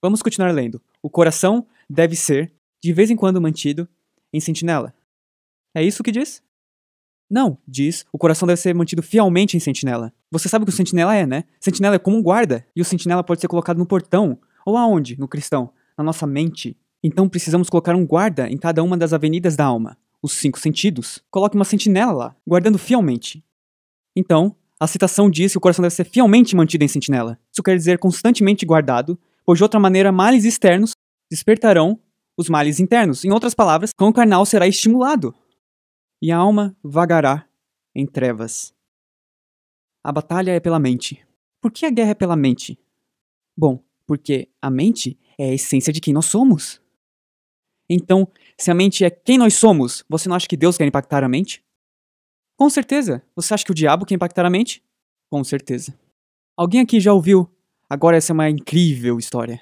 Vamos continuar lendo. O coração deve ser, de vez em quando, mantido em sentinela. É isso que diz? Não, diz, o coração deve ser mantido fielmente em sentinela. Você sabe o que o sentinela é, né? Sentinela é como um guarda, e o sentinela pode ser colocado no portão. Ou aonde, no cristão? Na nossa mente. Então precisamos colocar um guarda em cada uma das avenidas da alma, os 5 sentidos. Coloque uma sentinela lá, guardando fielmente. Então, a citação diz que o coração deve ser fielmente mantido em sentinela. Isso quer dizer constantemente guardado, pois de outra maneira males externos despertarão os males internos. Em outras palavras, o cão carnal será estimulado. E a alma vagará em trevas. A batalha é pela mente. Por que a guerra é pela mente? Bom, porque a mente é a essência de quem nós somos. Então, se a mente é quem nós somos, você não acha que Deus quer impactar a mente? Com certeza. Você acha que o diabo quer impactar a mente? Com certeza. Alguém aqui já ouviu? Agora essa é uma incrível história.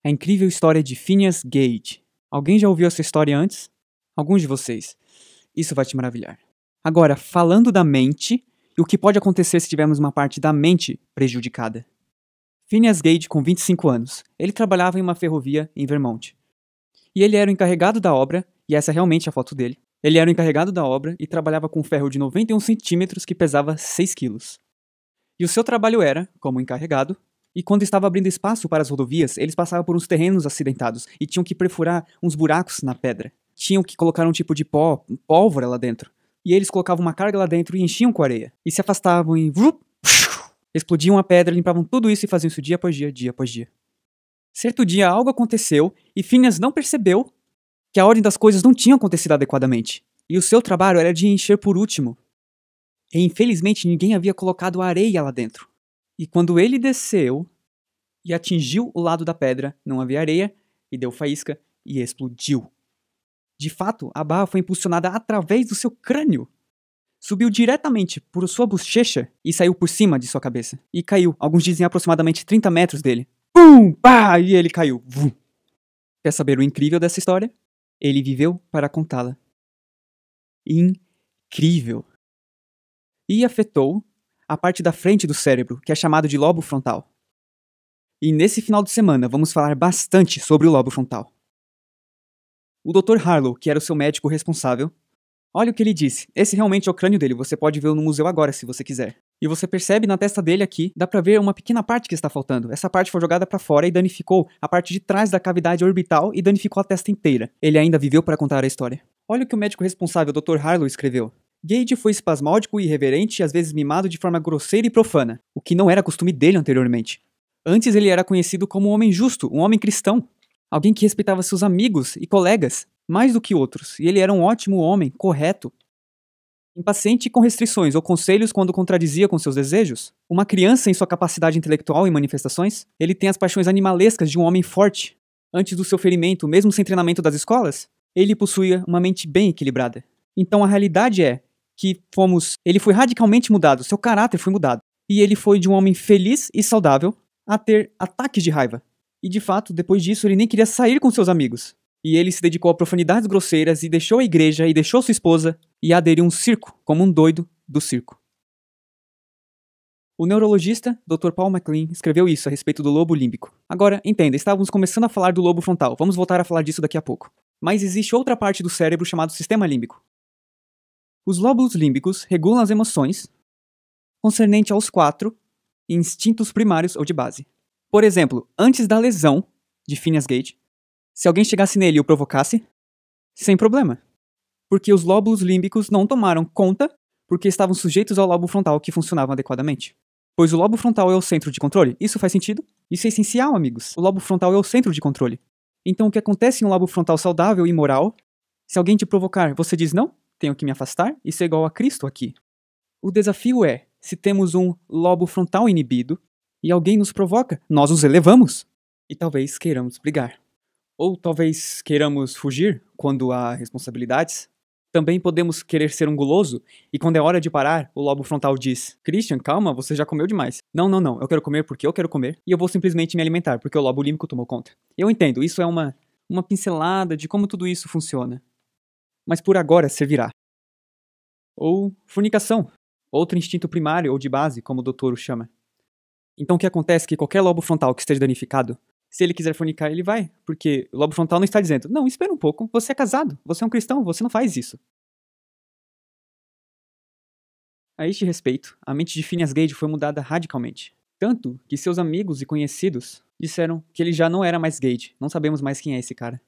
A incrível história de Phineas Gage. Alguém já ouviu essa história antes? Alguns de vocês. Isso vai te maravilhar. Agora, falando da mente, e o que pode acontecer se tivermos uma parte da mente prejudicada. Phineas Gage, com 25 anos, ele trabalhava em uma ferrovia em Vermont. E ele era o encarregado da obra, e essa é realmente a foto dele. Ele era o encarregado da obra e trabalhava com um ferro de 91 centímetros que pesava 6 quilos. E o seu trabalho era, como encarregado, e quando estava abrindo espaço para as rodovias, eles passavam por uns terrenos acidentados e tinham que perfurar uns buracos na pedra. Tinham que colocar um tipo de pólvora lá dentro. E eles colocavam uma carga lá dentro e enchiam com areia. E se afastavam e explodiam a pedra, limpavam tudo isso e faziam isso dia após dia, dia após dia. Certo dia algo aconteceu e Phineas não percebeu que a ordem das coisas não tinha acontecido adequadamente. E o seu trabalho era de encher por último. E infelizmente ninguém havia colocado areia lá dentro. E quando ele desceu e atingiu o lado da pedra, não havia areia, e deu faísca e explodiu. De fato, a barra foi impulsionada através do seu crânio. Subiu diretamente por sua bochecha e saiu por cima de sua cabeça. E caiu, alguns dizem aproximadamente 30 metros dele. Pum! Pá! E ele caiu. Vum. Quer saber o incrível dessa história? Ele viveu para contá-la. Incrível. E afetou a parte da frente do cérebro, que é chamado de lobo frontal. E nesse final de semana vamos falar bastante sobre o lobo frontal. O Dr. Harlow, que era o seu médico responsável, olha o que ele disse. Esse realmente é o crânio dele, você pode vê-lo no museu agora se você quiser. E você percebe na testa dele aqui, dá pra ver uma pequena parte que está faltando. Essa parte foi jogada pra fora e danificou a parte de trás da cavidade orbital e danificou a testa inteira. Ele ainda viveu para contar a história. Olha o que o médico responsável, Dr. Harlow, escreveu. Gage foi espasmódico e irreverente e às vezes mimado de forma grosseira e profana, o que não era costume dele anteriormente. Antes ele era conhecido como um homem justo, um homem cristão. Alguém que respeitava seus amigos e colegas, mais do que outros, e ele era um ótimo homem, correto. Impaciente com restrições ou conselhos quando contradizia com seus desejos. Uma criança em sua capacidade intelectual e manifestações. Ele tem as paixões animalescas de um homem forte. Antes do seu ferimento, mesmo sem treinamento das escolas, ele possuía uma mente bem equilibrada. Então a realidade é que ele foi radicalmente mudado, seu caráter foi mudado. E ele foi de um homem feliz e saudável a ter ataques de raiva. E de fato, depois disso, ele nem queria sair com seus amigos. E ele se dedicou a profanidades grosseiras e deixou a igreja e deixou sua esposa e aderiu a um circo, como um doido do circo. O neurologista Dr. Paul MacLean escreveu isso a respeito do lobo límbico. Agora, entenda, estávamos começando a falar do lobo frontal, vamos voltar a falar disso daqui a pouco. Mas existe outra parte do cérebro chamado sistema límbico. Os lóbulos límbicos regulam as emoções concernente aos 4 instintos primários ou de base. Por exemplo, antes da lesão de Phineas Gage, se alguém chegasse nele e o provocasse, sem problema. Porque os lóbulos límbicos não tomaram conta porque estavam sujeitos ao lobo frontal que funcionavam adequadamente. Pois o lobo frontal é o centro de controle. Isso faz sentido? Isso é essencial, amigos. O lobo frontal é o centro de controle. Então o que acontece em um lobo frontal saudável e moral? Se alguém te provocar, você diz não? Tenho que me afastar? Isso é igual a Cristo aqui. O desafio é, se temos um lobo frontal inibido e alguém nos provoca, nós os elevamos. E talvez queiramos brigar. Ou talvez queiramos fugir quando há responsabilidades. Também podemos querer ser um guloso e quando é hora de parar, o lobo frontal diz: Christian, calma, você já comeu demais. Não, eu quero comer porque eu quero comer e eu vou simplesmente me alimentar porque o lobo límbico tomou conta. Eu entendo, isso é uma pincelada de como tudo isso funciona. Mas por agora servirá. Ou fornicação, outro instinto primário ou de base, como o doutor o chama. Então o que acontece é que qualquer lobo frontal que esteja danificado, Se ele quiser fornicar, ele vai, porque o lobo frontal não está dizendo, não, espera um pouco, você é casado, você é um cristão, você não faz isso. A este respeito, a mente de Phineas Gage foi mudada radicalmente. Tanto que seus amigos e conhecidos disseram que ele já não era mais Gage, não sabemos mais quem é esse cara.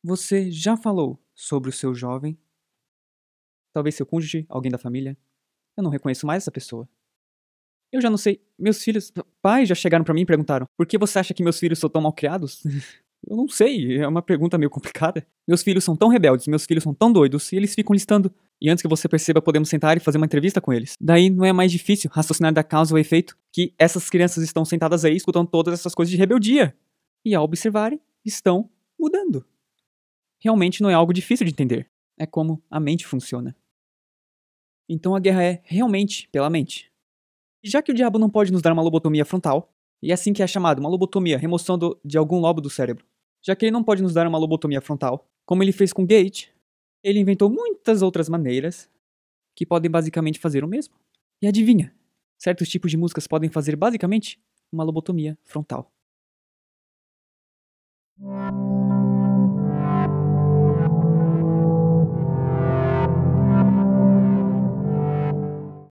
Você já falou sobre o seu jovem? Talvez seu cônjuge, alguém da família? Eu não reconheço mais essa pessoa. Eu já não sei. Meus filhos. Pais já chegaram pra mim e perguntaram: por que você acha que meus filhos são tão mal criados? Eu não sei, é uma pergunta meio complicada. Meus filhos são tão rebeldes, meus filhos são tão doidos, e eles ficam listando. E antes que você perceba, podemos sentar e fazer uma entrevista com eles. Daí não é mais difícil raciocinar da causa ou efeito que essas crianças estão sentadas aí escutando todas essas coisas de rebeldia. E ao observarem, estão mudando. Realmente não é algo difícil de entender. É como a mente funciona. Então a guerra é realmente pela mente. E já que o diabo não pode nos dar uma lobotomia frontal, e é assim que é chamado, uma lobotomia, remoção de algum lobo do cérebro. Já que ele não pode nos dar uma lobotomia frontal, como ele fez com Gage, ele inventou muitas outras maneiras que podem basicamente fazer o mesmo. E adivinha? Certos tipos de músicas podem fazer basicamente uma lobotomia frontal.